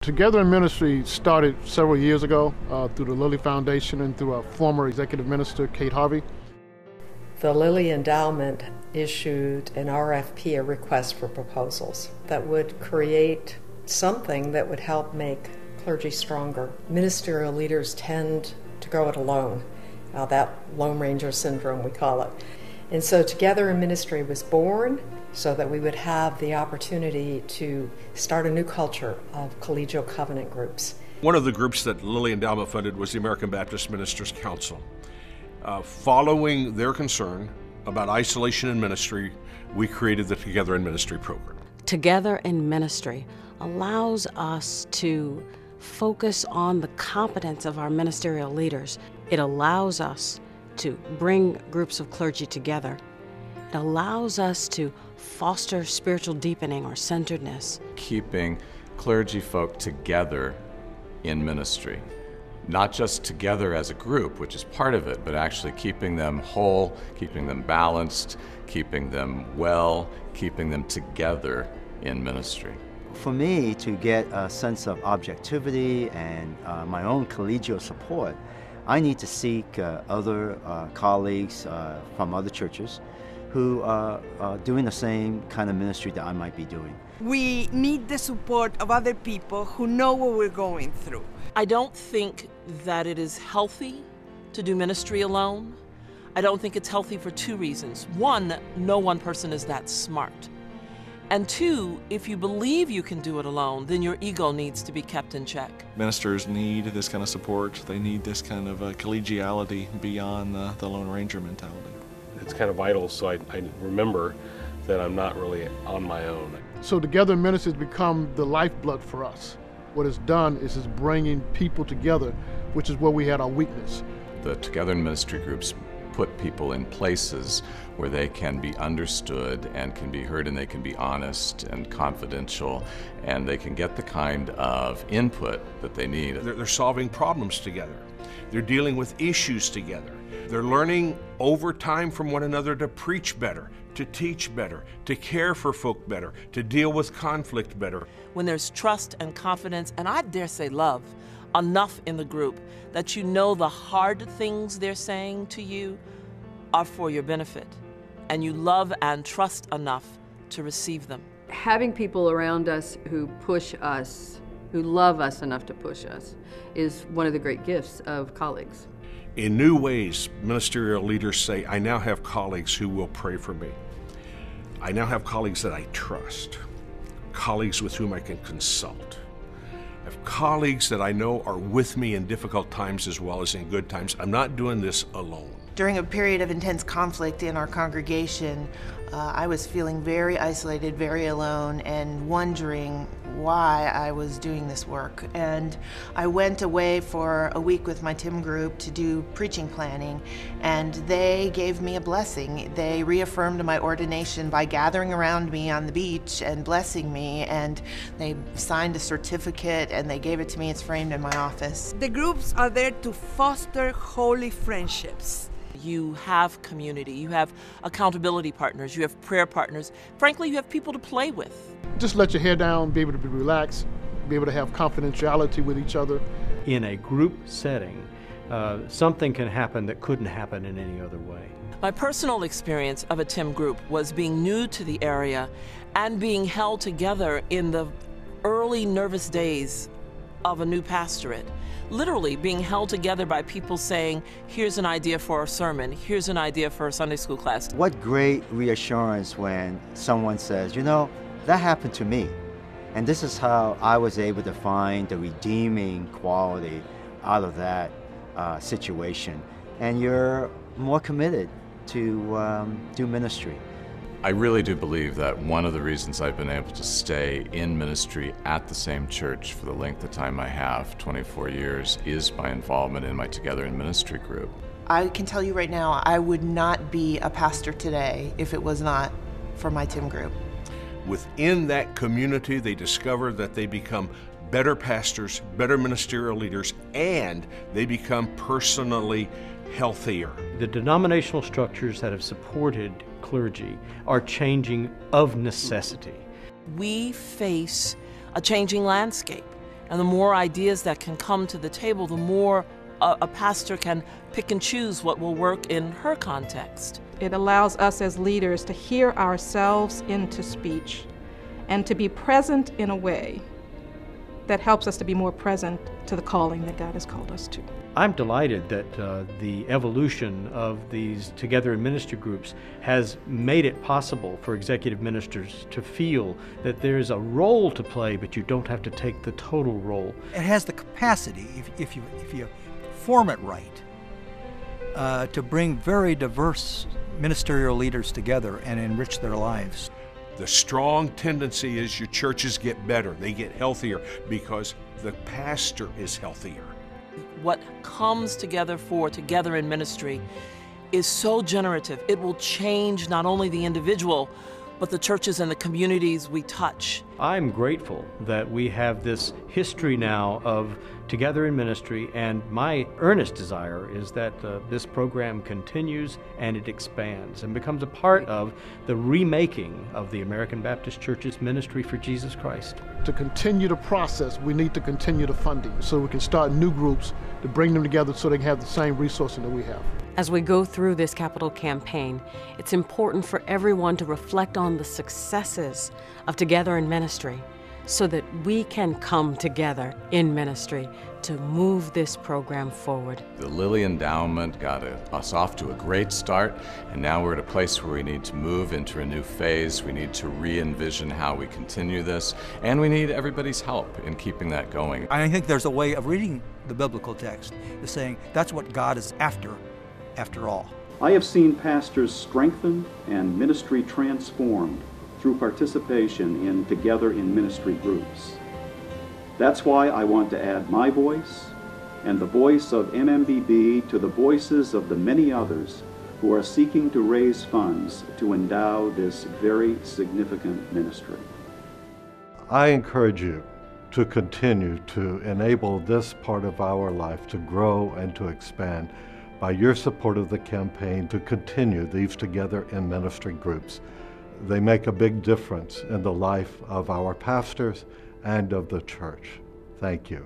Together in Ministry started several years ago through the Lilly Foundation and through our former executive minister, Kate Harvey. The Lilly Endowment issued an RFP, a request for proposals, that would create something that would help make clergy stronger. Ministerial leaders tend to go it alone, that Lone Ranger syndrome we call it. And so Together in Ministry was born so that we would have the opportunity to start a new culture of collegial covenant groups. One of the groups that Lilly Endowment funded was the American Baptist Ministers Council. Following their concern about isolation in ministry, we created the Together in Ministry program. Together in Ministry allows us to focus on the competence of our ministerial leaders. It allows us to bring groups of clergy together. It allows us to foster spiritual deepening or centeredness. Keeping clergy folk together in ministry. Not just together as a group, which is part of it, but actually keeping them whole, keeping them balanced, keeping them well, keeping them together in ministry. For me to get a sense of objectivity and my own collegial support, I need to seek other colleagues from other churches who are doing the same kind of ministry that I might be doing. We need the support of other people who know what we're going through. I don't think that it is healthy to do ministry alone. I don't think it's healthy for two reasons. One, no one person is that smart. And two, if you believe you can do it alone, then your ego needs to be kept in check. Ministers need this kind of support. They need this kind of collegiality beyond the Lone Ranger mentality. It's kind of vital, so I remember that I'm not really on my own. So Together in Ministry has become the lifeblood for us. What it's done is it's bringing people together, which is where we had our weakness. The Together in Ministry groups put people in places where they can be understood and can be heard, and they can be honest and confidential, and they can get the kind of input that they need. They're solving problems together. They're dealing with issues together. They're learning over time from one another to preach better, to teach better, to care for folk better, to deal with conflict better. When there's trust and confidence, and I dare say love, enough in the group that you know the hard things they're saying to you are for your benefit, and you love and trust enough to receive them. Having people around us who push us, who love us enough to push us, is one of the great gifts of colleagues. In new ways, ministerial leaders say, I now have colleagues who will pray for me. I now have colleagues that I trust, colleagues with whom I can consult. I have colleagues that I know are with me in difficult times as well as in good times. I'm not doing this alone. During a period of intense conflict in our congregation, I was feeling very isolated, very alone, and wondering why I was doing this work. And I went away for a week with my TIM group to do preaching planning, and they gave me a blessing. They reaffirmed my ordination by gathering around me on the beach and blessing me, and they signed a certificate and they gave it to me. It's framed in my office. The groups are there to foster holy friendships. You have community, you have accountability partners, you have prayer partners. Frankly, you have people to play with. Just let your hair down, be able to be relaxed, be able to have confidentiality with each other. In a group setting, something can happen that couldn't happen in any other way. My personal experience of a TIM group was being new to the area and being held together in the early nervous days of a new pastorate. Literally being held together by people saying, here's an idea for a sermon, here's an idea for a Sunday school class. What great reassurance when someone says, you know, that happened to me. And this is how I was able to find the redeeming quality out of that situation. And you're more committed to do ministry. I really do believe that one of the reasons I've been able to stay in ministry at the same church for the length of time I have, 24 years, is my involvement in my Together in Ministry group. I can tell you right now, I would not be a pastor today if it was not for my TIM group. Within that community, they discover that they become better pastors, better ministerial leaders, and they become personally healthier. The denominational structures that have supported clergy are changing of necessity. We face a changing landscape, And the more ideas that can come to the table, the more a pastor can pick and choose what will work in her context. It allows us as leaders to hear ourselves into speech and to be present in a way that helps us to be more present to the calling that God has called us to. I'm delighted that the evolution of these Together in Ministry groups has made it possible for executive ministers to feel that there's a role to play, but you don't have to take the total role. It has the capacity, if you form it right, to bring very diverse ministerial leaders together and enrich their lives. The strong tendency is your churches get better, they get healthier because the pastor is healthier. What comes together for Together in Ministry is so generative. It will change not only the individual, but the churches and the communities we touch. I'm grateful that we have this history now of Together in Ministry, and my earnest desire is that this program continues and it expands and becomes a part of the remaking of the American Baptist Church's ministry for Jesus Christ. To continue the process, we need to continue the funding so we can start new groups to bring them together so they can have the same resources that we have. As we go through this capital campaign, it's important for everyone to reflect on the successes of Together in Ministry so that we can come together in ministry to move this program forward. The Lilly Endowment got us off to a great start, and now we're at a place where we need to move into a new phase. We need to re-envision how we continue this, and we need everybody's help in keeping that going. I think there's a way of reading the biblical text, is saying that's what God is after all. I have seen pastors strengthened and ministry transformed through participation in Together in Ministry groups. That's why I want to add my voice and the voice of MMBB to the voices of the many others who are seeking to raise funds to endow this very significant ministry. I encourage you to continue to enable this part of our life to grow and to expand by your support of the campaign to continue these Together in Ministry groups. They make a big difference in the life of our pastors and of the church. Thank you.